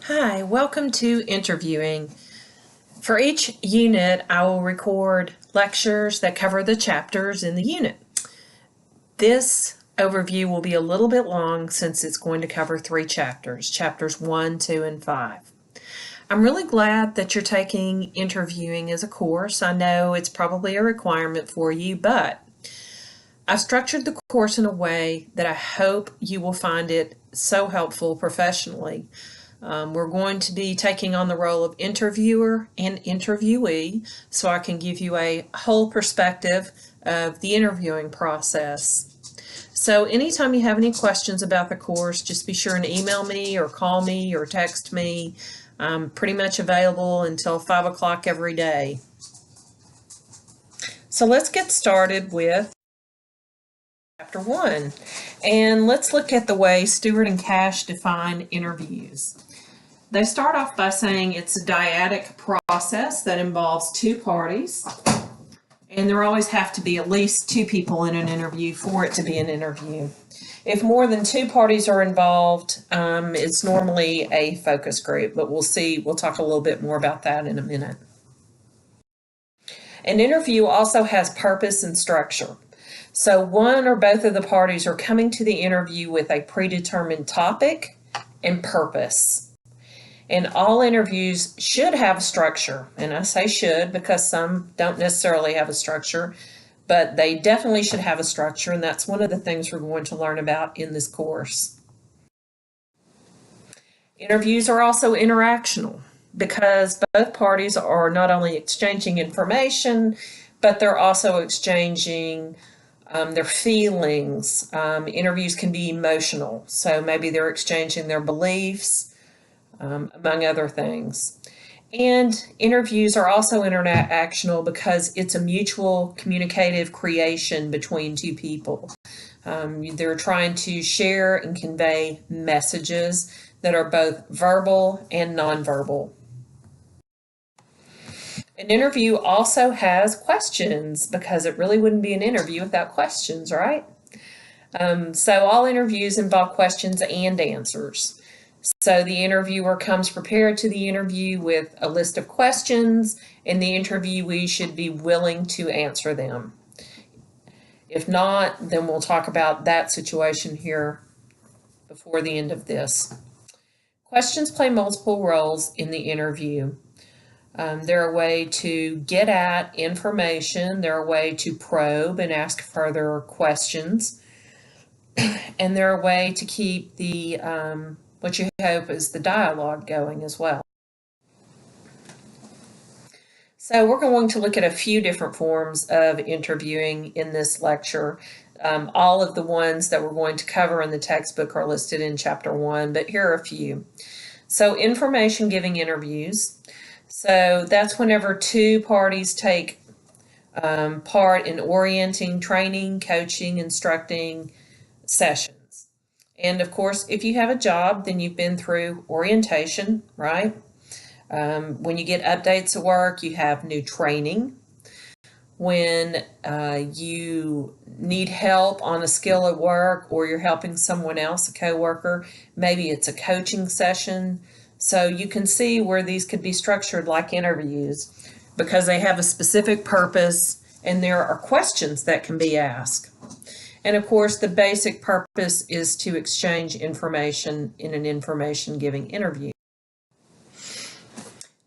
Hi, welcome to interviewing. For each unit, I will record lectures that cover the chapters in the unit. This overview will be a little bit long since it's going to cover 3 chapters, chapters 1, 2, and 5. I'm really glad that you're taking interviewing as a course. I know it's probably a requirement for you, but I've structured the course in a way that I hope you will find it so helpful professionally. We're going to be taking on the role of interviewer and interviewee, so I can give you a whole perspective of the interviewing process. So anytime you have any questions about the course, just be sure and email me or call me or text me. I'm pretty much available until 5 o'clock every day. So let's get started with Chapter 1. And let's look at the way Stewart and Cash define interviews. They start off by saying it's a dyadic process that involves 2 parties, and there always have to be at least 2 people in an interview for it to be an interview. If more than 2 parties are involved, it's normally a focus group, but we'll talk a little bit more about that in a minute. An interview also has purpose and structure. So one or both of the parties are coming to the interview with a predetermined topic and purpose. And all interviews should have a structure. And I say should because some don't necessarily have a structure, but they definitely should have a structure. And that's one of the things we're going to learn about in this course. Interviews are also interactional because both parties are not only exchanging information, but they're also exchanging their feelings. Interviews can be emotional. So maybe they're exchanging their beliefs, among other things. And interviews are also interactional because it's a mutual communicative creation between 2 people. They're trying to share and convey messages that are both verbal and nonverbal. An interview also has questions because it really wouldn't be an interview without questions, right? So all interviews involve questions and answers. So the interviewer comes prepared to the interview with a list of questions, and the interviewee should be willing to answer them. If not, then we'll talk about that situation here before the end of this. Questions play multiple roles in the interview. They're a way to get at information, they're a way to probe and ask further questions, and they're a way to keep the what you hope is the dialogue going as well. So we're going to look at a few different forms of interviewing in this lecture. All of the ones that we're going to cover in the textbook are listed in Chapter 1, but here are a few. So information giving interviews. So that's whenever 2 parties take part in orienting, training, coaching, instructing sessions. And of course, if you have a job, then you've been through orientation, right? When you get updates at work, you have new training. When you need help on a skill at work or you're helping someone else, a coworker, maybe it's a coaching session. So you can see where these could be structured like interviews because they have a specific purpose and there are questions that can be asked. And of course, the basic purpose is to exchange information in an information-giving interview.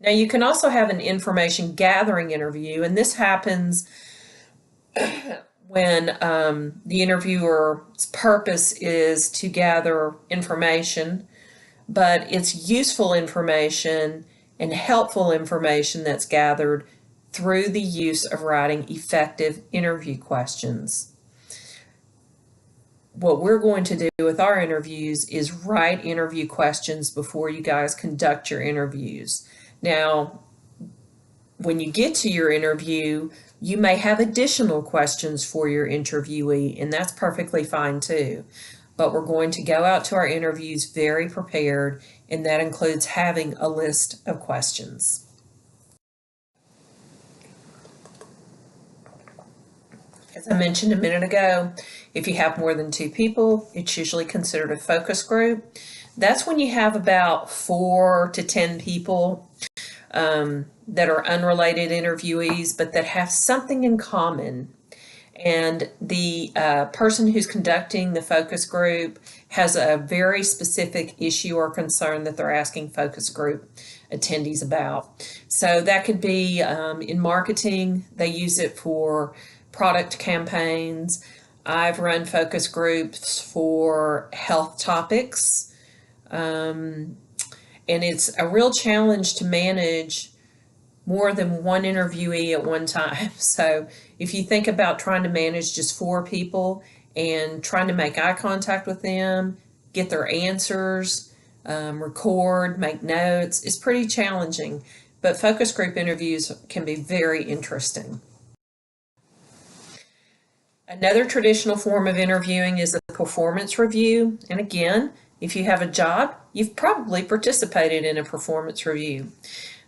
Now, you can also have an information-gathering interview, and this happens when the interviewer's purpose is to gather information, but it's useful information and helpful information that's gathered through the use of writing effective interview questions. What we're going to do with our interviews is write interview questions before you guys conduct your interviews. Now, when you get to your interview, you may have additional questions for your interviewee, and that's perfectly fine too. But we're going to go out to our interviews very prepared, and that includes having a list of questions. As I mentioned a minute ago, if you have more than 2 people, it's usually considered a focus group. That's when you have about 4 to 10 people that are unrelated interviewees, but that have something in common. And the person who's conducting the focus group has a very specific issue or concern that they're asking focus group attendees about. So that could be in marketing, they use it for product campaigns. I've run focus groups for health topics. And it's a real challenge to manage more than one interviewee at one time. So if you think about trying to manage just 4 people and trying to make eye contact with them, get their answers, record, make notes, it's pretty challenging. But focus group interviews can be very interesting. Another traditional form of interviewing is a performance review. And again, if you have a job, you've probably participated in a performance review.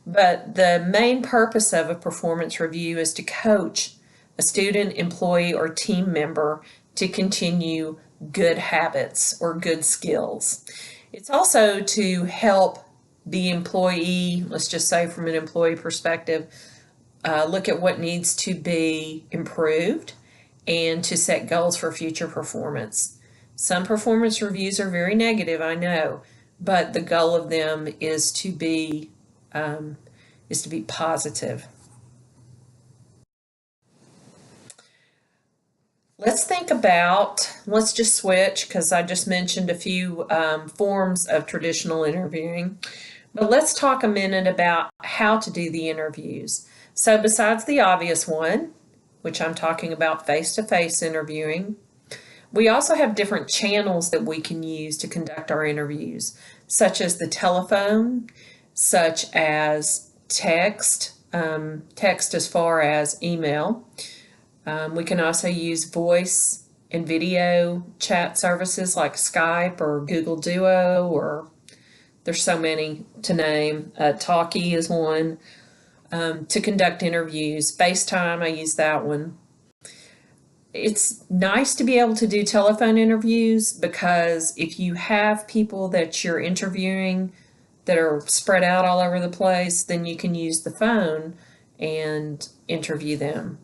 But the main purpose of a performance review is to coach a student, employee, or team member to continue good habits or good skills. It's also to help the employee, let's just say from an employee perspective, look at what needs to be improved and to set goals for future performance. Some performance reviews are very negative, I know, but the goal of them is to be positive. Let's just switch because I just mentioned a few forms of traditional interviewing, but let's talk a minute about how to do the interviews. So besides the obvious one, which I'm talking about face-to-face interviewing, we also have different channels that we can use to conduct our interviews, such as the telephone, such as text as far as email. We can also use voice and video chat services like Skype or Google Duo, or there's so many to name. Talkie is one to conduct interviews. FaceTime, I use that one. It's nice to be able to do telephone interviews because if you have people that you're interviewing that are spread out all over the place, then you can use the phone and interview them.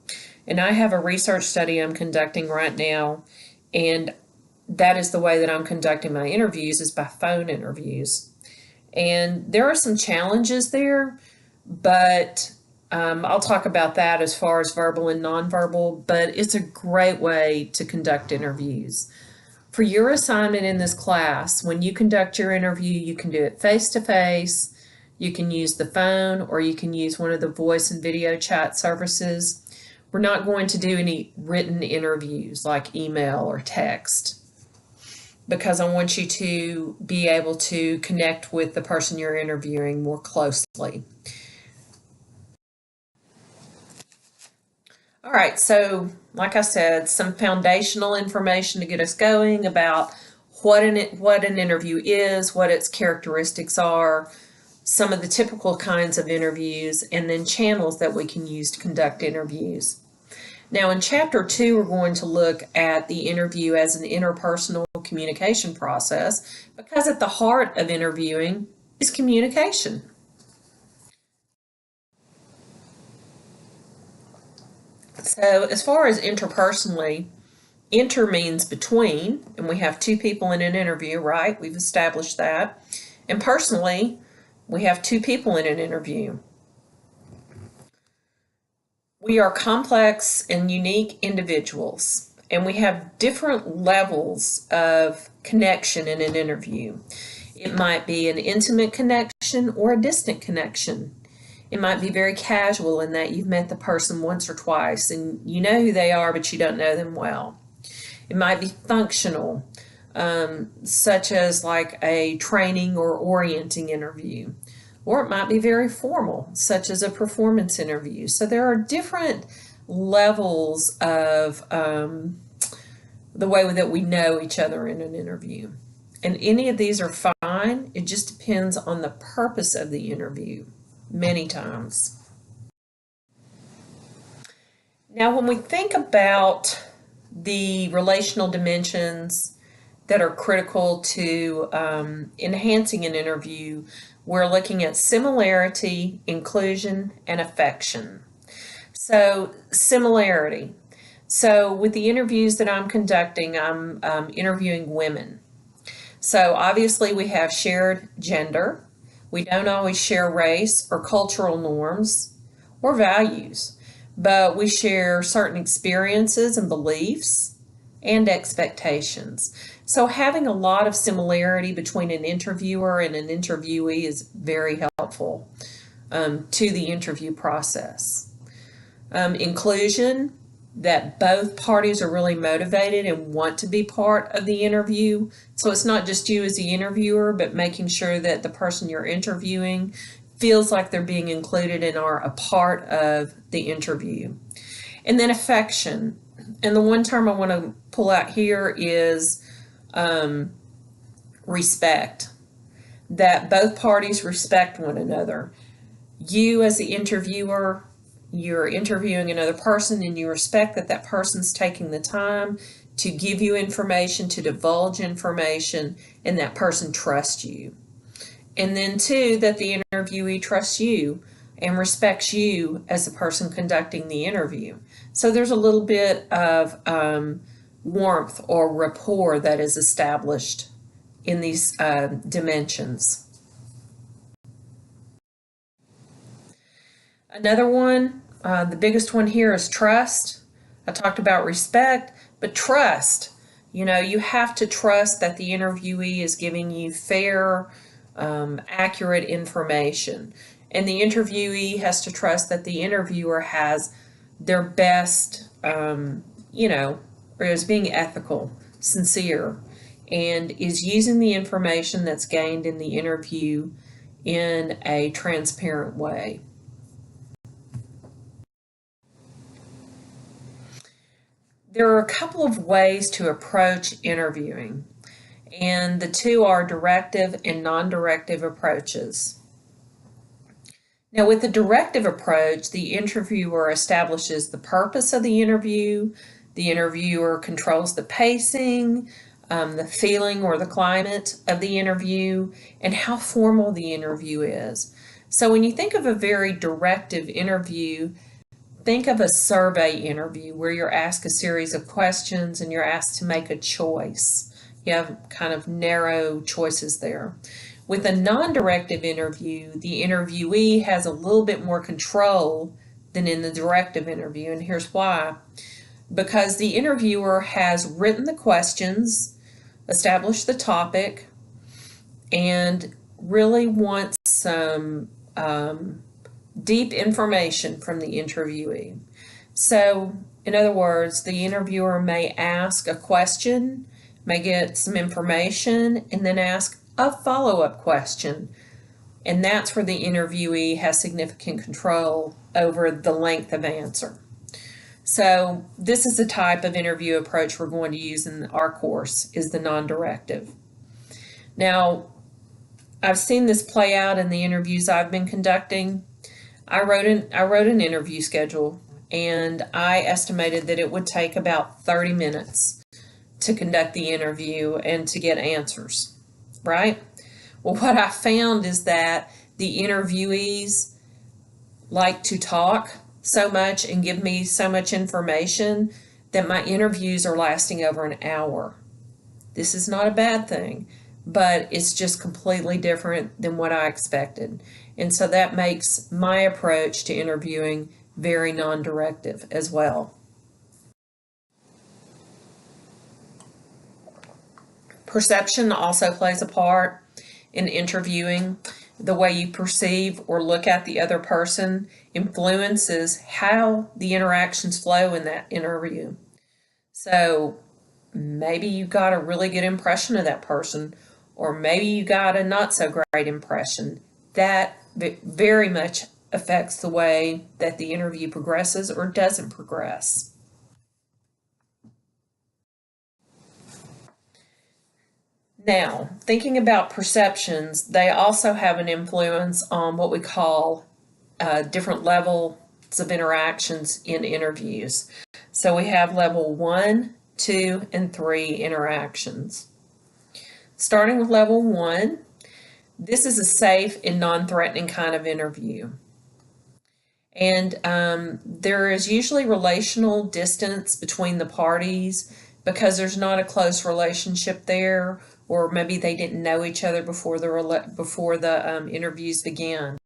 And I have a research study I'm conducting right now, and that is the way that I'm conducting my interviews, is by phone interviews. And there are some challenges there, but I'll talk about that as far as verbal and nonverbal, but it's a great way to conduct interviews. For your assignment in this class, when you conduct your interview, you can do it face-to-face, you can use the phone, or you can use one of the voice and video chat services. We're not going to do any written interviews like email or text because I want you to be able to connect with the person you're interviewing more closely. All right, so like I said, some foundational information to get us going about what an interview is, what its characteristics are, some of the typical kinds of interviews, and then channels that we can use to conduct interviews. Now in Chapter 2, we're going to look at the interview as an interpersonal communication process because at the heart of interviewing is communication. So as far as interpersonally, inter means between, and we have 2 people in an interview, right? We've established that. And personally, we have 2 people in an interview. We are complex and unique individuals, and we have different levels of connection in an interview. It might be an intimate connection or a distant connection. It might be very casual in that you've met the person once or twice and you know who they are, but you don't know them well. It might be functional, such as like a training or orienting interview. Or it might be very formal, such as a performance interview. So there are different levels of the way that we know each other in an interview. And any of these are fine. It just depends on the purpose of the interview many times. Now, when we think about the relational dimensions that are critical to enhancing an interview, we're looking at similarity, inclusion, and affection. So, similarity. So, with the interviews that I'm conducting, I'm interviewing women. So, obviously, we have shared gender. We don't always share race or cultural norms or values, but we share certain experiences and beliefs and expectations. So, having a lot of similarity between an interviewer and an interviewee is very helpful to the interview process. Inclusion, that both parties are really motivated and want to be part of the interview. So it's not just you as the interviewer, but making sure that the person you're interviewing feels like they're being included and are a part of the interview. And then affection. And the one term I want to pull out here is respect, that both parties respect one another. You as the interviewer, you're interviewing another person and you respect that that person's taking the time to give you information, to divulge information, and that person trusts you. And then two, that the interviewee trusts you and respects you as the person conducting the interview. So there's a little bit of warmth or rapport that is established in these dimensions. Another one, the biggest one here is trust. I talked about respect, but trust. You know, you have to trust that the interviewee is giving you fair, accurate information. And the interviewee has to trust that the interviewer has their best, or is being ethical, sincere, and is using the information that's gained in the interview in a transparent way. There are a couple of ways to approach interviewing, and the two are directive and non-directive approaches. Now, with the directive approach, the interviewer establishes the purpose of the interviewer controls the pacing, the feeling or the climate of the interview, and how formal the interview is. So when you think of a very directive interview, think of a survey interview where you're asked a series of questions and you're asked to make a choice. You have kind of narrow choices there. With a non-directive interview, the interviewee has a little bit more control than in the directive interview, and here's why. Because the interviewer has written the questions, established the topic, and really wants some deep information from the interviewee. So, in other words, the interviewer may ask a question, may get some information, and then ask a follow-up question. And that's where the interviewee has significant control over the length of answer. So this is the type of interview approach we're going to use in our course, is the non-directive. Now, I've seen this play out in the interviews I've been conducting. I wrote an interview schedule, and I estimated that it would take about 30 minutes to conduct the interview and to get answers, right? Well, what I found is that the interviewees like to talk so much and give me so much information that my interviews are lasting over an hour. This is not a bad thing, but it's just completely different than what I expected. And so that makes my approach to interviewing very non-directive as well. Perception also plays a part in interviewing. The way you perceive or look at the other person influences how the interactions flow in that interview. So maybe you got a really good impression of that person, or maybe you got a not so great impression. That very much affects the way that the interview progresses or doesn't progress. Now, thinking about perceptions, they also have an influence on what we call different levels of interactions in interviews. So we have level 1, 2, and 3 interactions. starting with level 1, this is a safe and non-threatening kind of interview. And there is usually relational distance between the parties because there's not a close relationship there, or maybe they didn't know each other before the interviews began.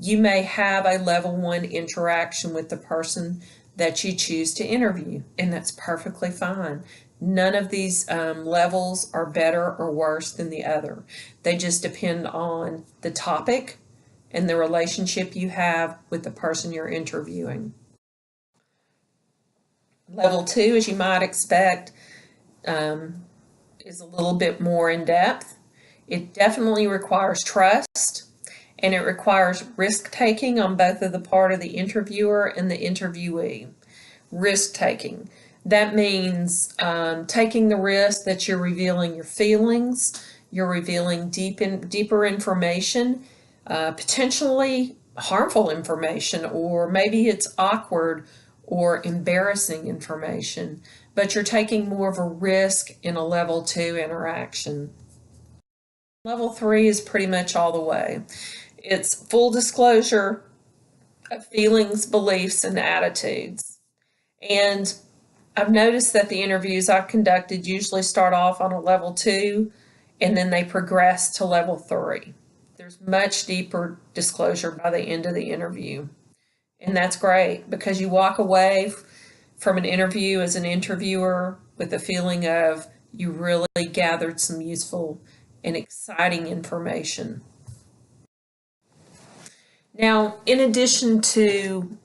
You may have a level 1 interaction with the person that you choose to interview, and that's perfectly fine. None of these levels are better or worse than the other. They just depend on the topic and the relationship you have with the person you're interviewing. Level 2, as you might expect, is a little bit more in depth. It definitely requires trust, and it requires risk taking on both of the part of the interviewer and the interviewee. Risk taking. That means taking the risk that you're revealing your feelings, you're revealing deeper information, potentially harmful information, or maybe it's awkward or embarrassing information, but you're taking more of a risk in a level 2 interaction. Level 3 is pretty much all the way. It's full disclosure of feelings, beliefs, and attitudes. And I've noticed that the interviews I've conducted usually start off on a level 2 and then they progress to level 3. There's much deeper disclosure by the end of the interview. And that's great because you walk away from an interview as an interviewer with the feeling of you really gathered some useful and exciting information. Now, in addition to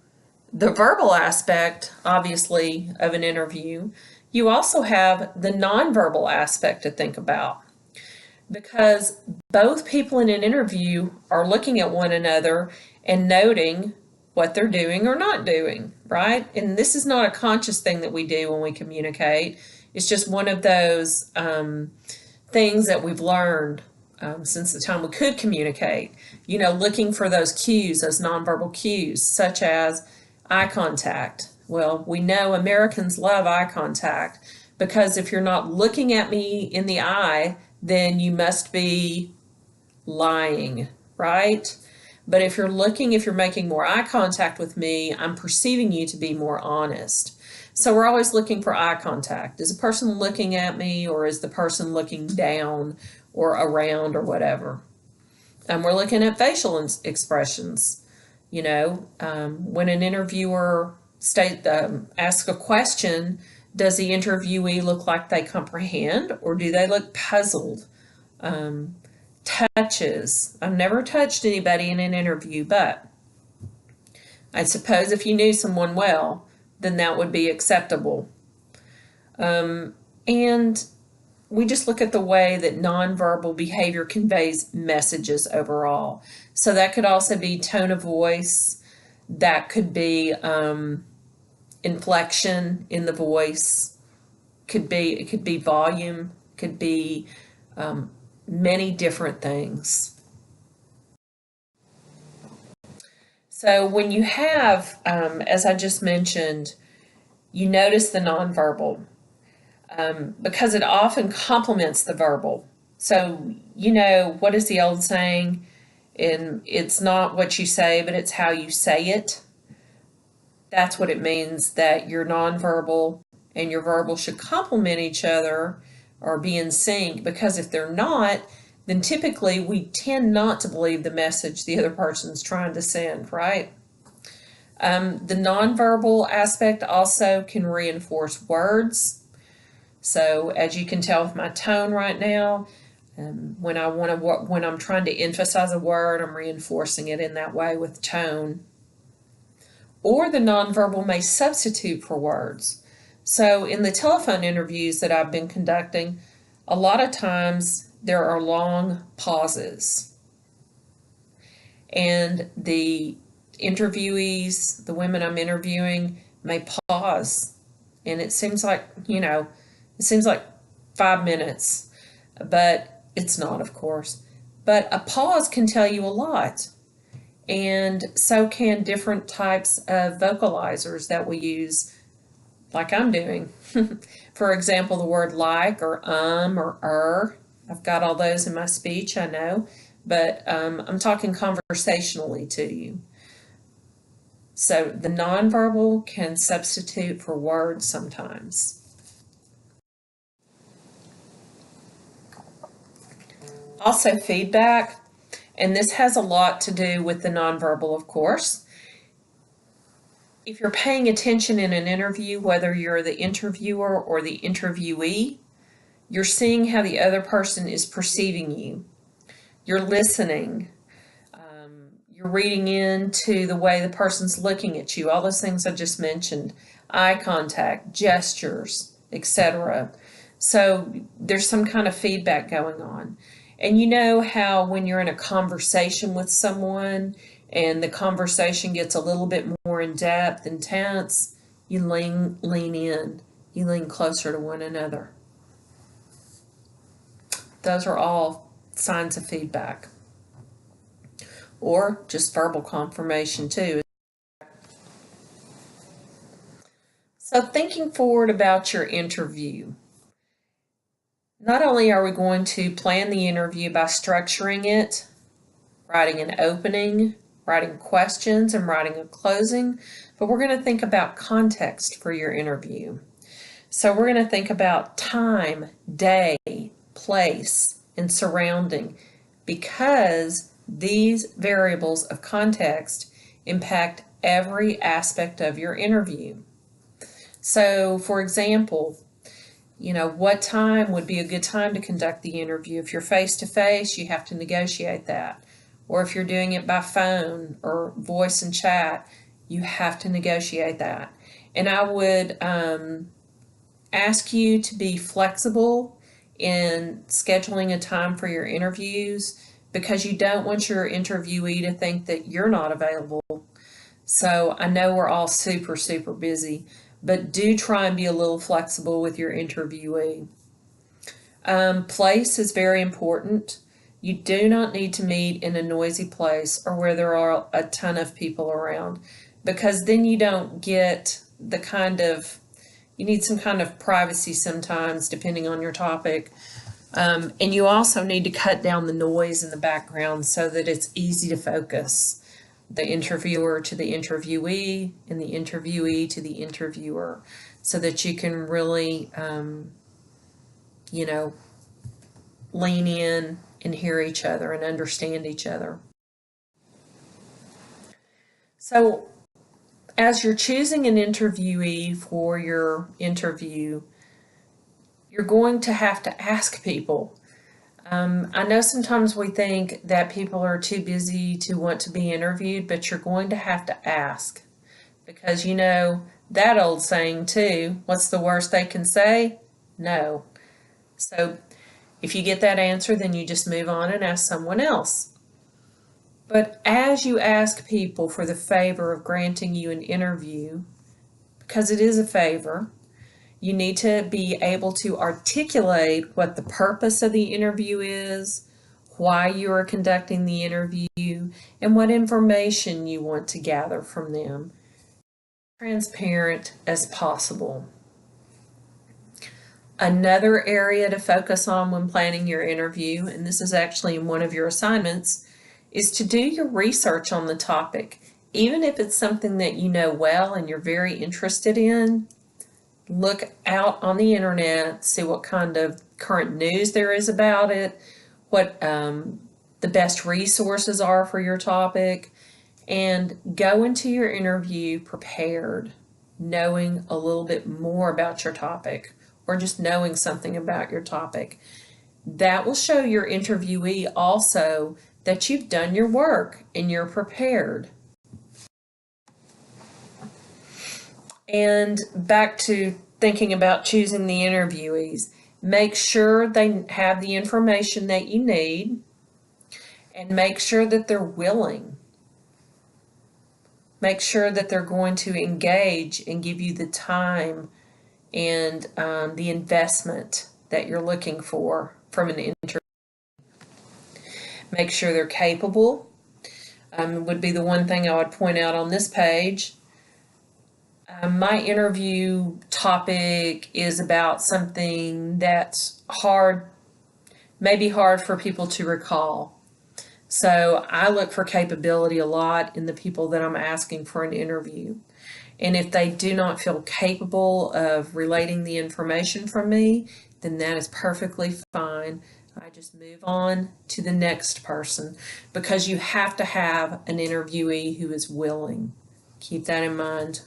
the verbal aspect, obviously, of an interview, you also have the nonverbal aspect to think about. Because both people in an interview are looking at one another and noting what they're doing or not doing, right? And this is not a conscious thing that we do when we communicate. It's just one of those things that we've learned since the time we could communicate. You know, looking for those cues, those nonverbal cues, such as eye contact. Well, we know Americans love eye contact because if you're not looking at me in the eye, then you must be lying, right? But if you're making more eye contact with me, I'm perceiving you to be more honest. So we're always looking for eye contact. Is the person looking at me, or is the person looking down or around or whatever? We're looking at facial expressions. You know, when an interviewer asks a question, does the interviewee look like they comprehend, or do they look puzzled? Touches. I've never touched anybody in an interview, but I suppose if you knew someone well, then that would be acceptable. And we just look at the way that nonverbal behavior conveys messages overall. So that could also be tone of voice. That could be inflection in the voice. It could be volume. Could be many different things. So when you have, as I just mentioned, you notice the nonverbal because it often complements the verbal. So, you know, what is the old saying? And it's not what you say, but it's how you say it. That's what it means, that your nonverbal and your verbal should complement each other or be in sync, because if they're not, then typically we tend not to believe the message the other person's trying to send, right? The nonverbal aspect also can reinforce words. So as you can tell with my tone right now, when I'm trying to emphasize a word, I'm reinforcing it in that way with tone. Or the nonverbal may substitute for words. So in the telephone interviews that I've been conducting, a lot of times there are long pauses. And the interviewees, the women I'm interviewing, may pause. And it seems like, 5 minutes, but it's not, of course. But a pause can tell you a lot. And so can different types of vocalizers that we use, like I'm doing. For example, the word like or I've got all those in my speech, I know, but I'm talking conversationally to you. So the nonverbal can substitute for words sometimes. Also, feedback, and this has a lot to do with the nonverbal, of course. If you're paying attention in an interview, whether you're the interviewer or the interviewee, you're seeing how the other person is perceiving you. You're listening. You're reading into the way the person's looking at you, all those things I just mentioned, eye contact, gestures, etc. So there's some kind of feedback going on. And you know how when you're in a conversation with someone and the conversation gets a little bit more in depth, intense, you lean in, you lean closer to one another. Those are all signs of feedback. Or just verbal confirmation too. So thinking forward about your interview, not only are we going to plan the interview by structuring it, writing an opening, writing questions, and writing a closing, but we're going to think about context for your interview. So we're going to think about time, day, place, and surrounding, because these variables of context impact every aspect of your interview. So, for example, what time would be a good time to conduct the interview? If you're face to face, you have to negotiate that. Or if you're doing it by phone or voice and chat, you have to negotiate that. And I would ask you to be flexible in scheduling a time for your interviews, because you don't want your interviewee to think that you're not available. So I know we're all super, super busy, but do try and be a little flexible with your interviewee. Place is very important. You do not need to meet in a noisy place or where there are a ton of people around, because then you don't get you need some kind of privacy sometimes, depending on your topic. And you also need to cut down the noise in the background so that it's easy to focus. The interviewer to the interviewee and the interviewee to the interviewer, so that you can really, lean in and hear each other and understand each other. So as you're choosing an interviewee for your interview, you're going to have to ask people. I know sometimes we think that people are too busy to want to be interviewed, but you're going to have to ask, because that old saying too, what's the worst they can say? No. So if you get that answer, then you just move on and ask someone else. But as you ask people for the favor of granting you an interview, because it is a favor, you need to be able to articulate what the purpose of the interview is, why you are conducting the interview, and what information you want to gather from them. Transparent as possible. Another area to focus on when planning your interview, and this is actually in one of your assignments, is to do your research on the topic. Even if it's something that you know well and you're very interested in, look out on the internet, see what kind of current news there is about it, what the best resources are for your topic, and go into your interview prepared, knowing a little bit more about your topic, or just knowing something about your topic. That will show your interviewee also that you've done your work and you're prepared. And back to thinking about choosing the interviewees, make sure they have the information that you need, and make sure that they're willing. Make sure that they're going to engage and give you the time and the investment that you're looking for from an interview. Make sure they're capable, would be the one thing I would point out on this page. My interview topic is about something that's hard may be hard for people to recall. So I look for capability a lot in the people that I'm asking for an interview. And if they do not feel capable of relating the information from me, then that is perfectly fine. I just move on to the next person, because you have to have an interviewee who is willing. Keep that in mind.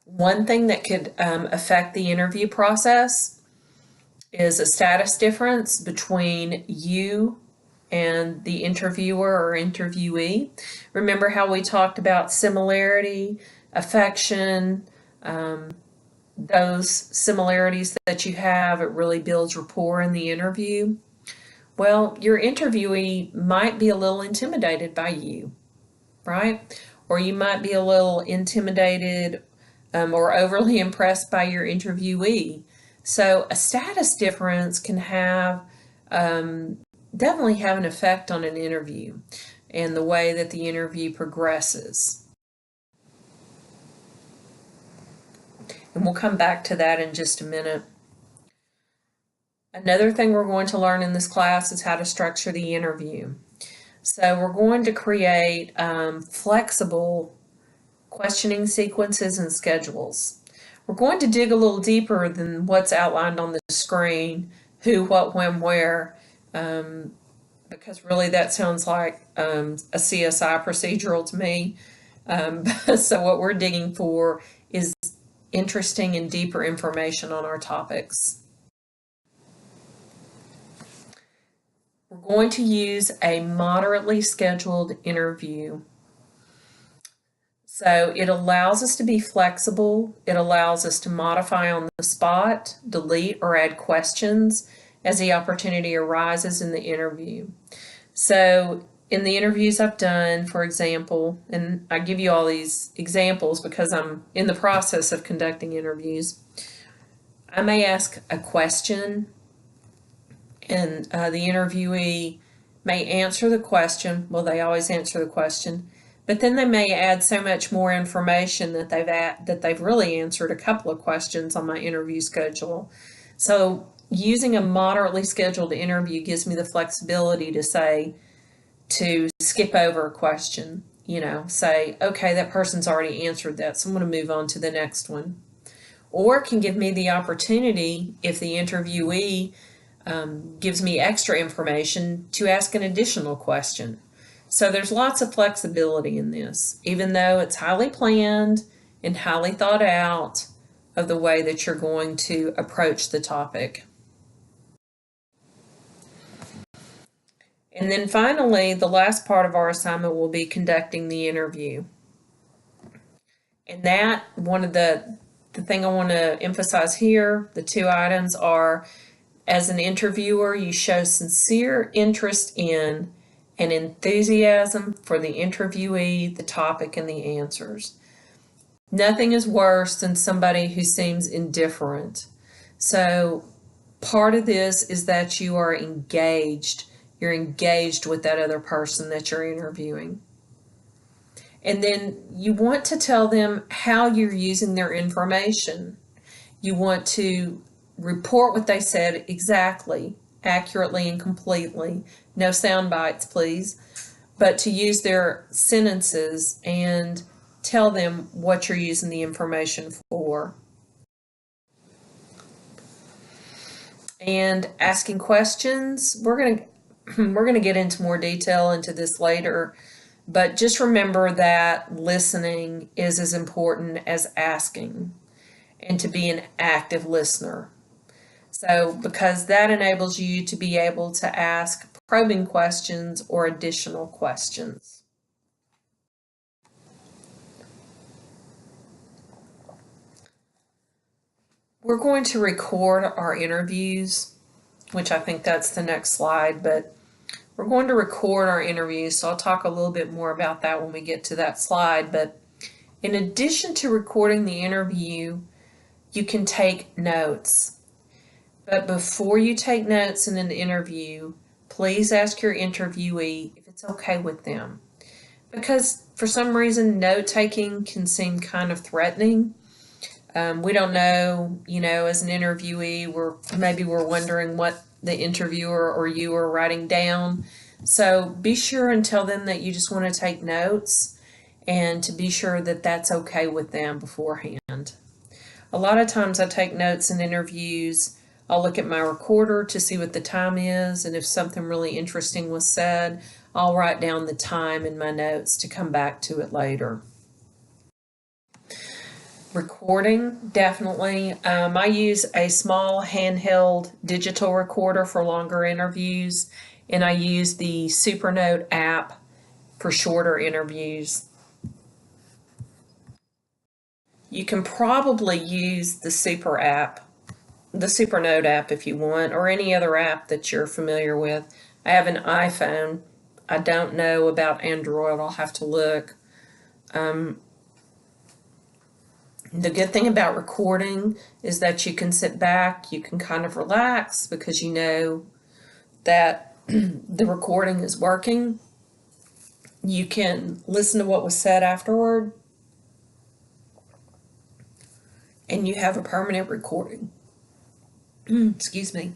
One thing that could affect the interview process is a status difference between you and the interviewer or interviewee. Remember how we talked about similarity, affection, those similarities that you have, it really builds rapport in the interview. Well, your interviewee might be a little intimidated by you, right? Or you might be a little intimidated or overly impressed by your interviewee. So a status difference can have definitely have an effect on an interview and the way that the interview progresses. And we'll come back to that in just a minute. Another thing we're going to learn in this class is how to structure the interview. So we're going to create flexible questioning sequences and schedules. We're going to dig a little deeper than what's outlined on the screen, who, what, when, where, because really that sounds like a CSI procedural to me. So what we're digging for is interesting and deeper information on our topics. We're going to use a moderately scheduled interview. So it allows us to be flexible. It allows us to modify on the spot, delete or add questions as the opportunity arises in the interview. So in the interviews I've done, for example, and I give you all these examples because I'm in the process of conducting interviews, I may ask a question and the interviewee may answer the question. Well, they always answer the question, but then they may add so much more information that they've really answered a couple of questions on my interview schedule. So using a moderately scheduled interview gives me the flexibility to skip over a question, say, okay, that person's already answered that, so I'm going to move on to the next one. Or it can give me the opportunity, if the interviewee gives me extra information, to ask an additional question. So there's lots of flexibility in this, even though it's highly planned and highly thought out of the way that you're going to approach the topic. And then finally, the last part of our assignment will be conducting the interview. And that, one of the thing I want to emphasize here, the two items are, as an interviewer, you show sincere interest in and enthusiasm for the interviewee, the topic, and the answers. Nothing is worse than somebody who seems indifferent. So part of this is that you are engaged. You're engaged with that other person that you're interviewing. And then you want to tell them how you're using their information. You want to report what they said exactly, accurately, and completely. No sound bites, please. But to use their sentences and tell them what you're using the information for. And asking questions, we're going to get into more detail into this later, but just remember that listening is as important as asking, and to be an active listener. So because that enables you to be able to ask probing questions or additional questions. We're going to record our interviews, which I think that's the next slide, but we're going to record our interviews, so I'll talk a little bit more about that when we get to that slide. But in addition to recording the interview, you can take notes. But before you take notes in an interview, please ask your interviewee if it's okay with them. Because for some reason, note-taking can seem kind of threatening. We don't know, as an interviewee, we're wondering what the interviewer or you are writing down. So be sure and tell them that you just want to take notes, and to be sure that that's okay with them beforehand. A lot of times I take notes in interviews. I'll look at my recorder to see what the time is, and if something really interesting was said, I'll write down the time in my notes to come back to it later. Recording, definitely. I use a small handheld digital recorder for longer interviews, and I use the Supernote app for shorter interviews. You can probably use the Supernote app if you want, or any other app that you're familiar with. I have an iPhone. I don't know about Android. I'll have to look. The good thing about recording is that you can sit back, you can kind of relax because you know that the recording is working. You can listen to what was said afterward, and you have a permanent recording. Excuse me.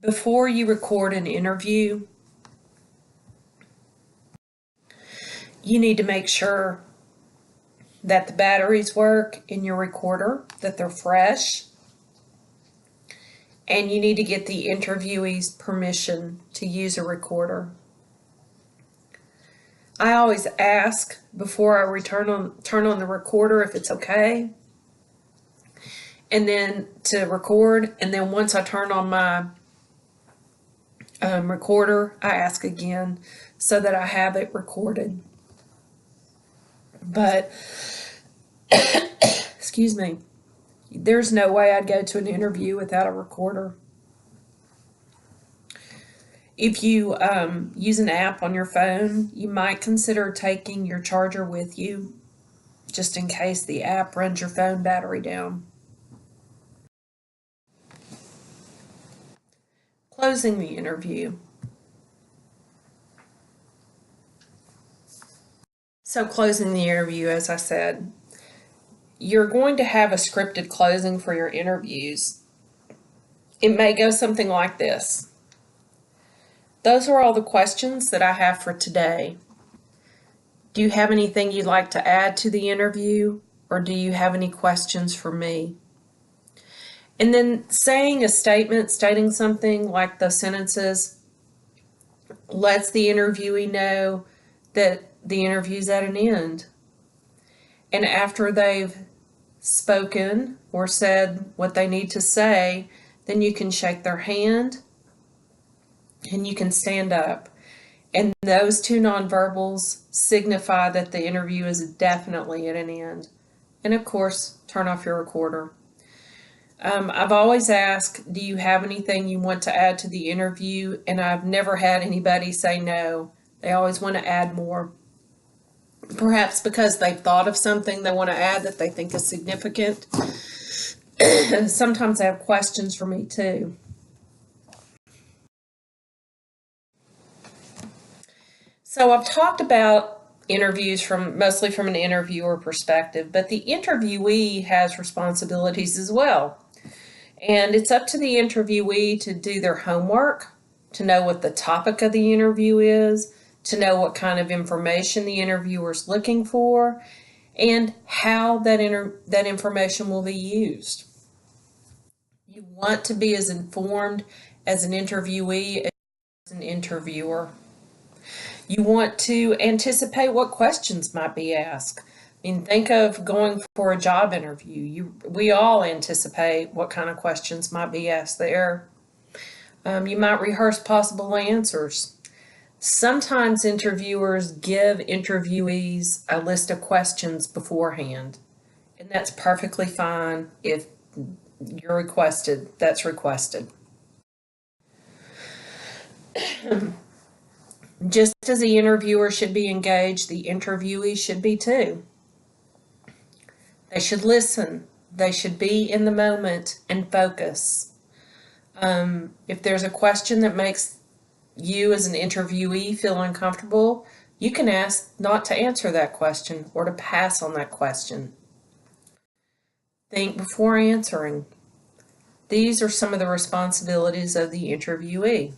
Before you record an interview, you need to make sure that the batteries work in your recorder, that they're fresh, and you need to get the interviewee's permission to use a recorder. I always ask before I turn on the recorder if it's okay, and then to record, and then once I turn on my recorder, I ask again so that I have it recorded. But excuse me, there's no way I'd go to an interview without a recorder. If you use an app on your phone, you might consider taking your charger with you, just in case the app runs your phone battery down. Closing the interview. So closing the interview, as I said, you're going to have a scripted closing for your interviews. It may go something like this. Those are all the questions that I have for today. Do you have anything you'd like to add to the interview, or do you have any questions for me? And then saying a statement, stating something like those sentences, lets the interviewee know that the interview's at an end. And after they've spoken or said what they need to say, then you can shake their hand and you can stand up. And those two nonverbals signify that the interview is definitely at an end. And of course, turn off your recorder. I've always asked, do you have anything you want to add to the interview? And I've never had anybody say no. They always want to add more. Perhaps because they've thought of something they want to add that they think is significant. Sometimes they have questions for me too. So I've talked about interviews mostly from an interviewer perspective, but the interviewee has responsibilities as well. And it's up to the interviewee to do their homework, to know what the topic of the interview is, to know what kind of information the interviewer is looking for, and how that information will be used. You want to be as informed as an interviewee as an interviewer. You want to anticipate what questions might be asked. I mean, think of going for a job interview. We all anticipate what kind of questions might be asked there. You might rehearse possible answers. Sometimes interviewers give interviewees a list of questions beforehand, and that's perfectly fine if you're requested. That's requested. Just as the interviewer should be engaged, the interviewee should be too. They should listen. They should be in the moment and focus. If there's a question that makes you as an interviewee feel uncomfortable, you can ask not to answer that question or to pass on that question. Think before answering. These are some of the responsibilities of the interviewee.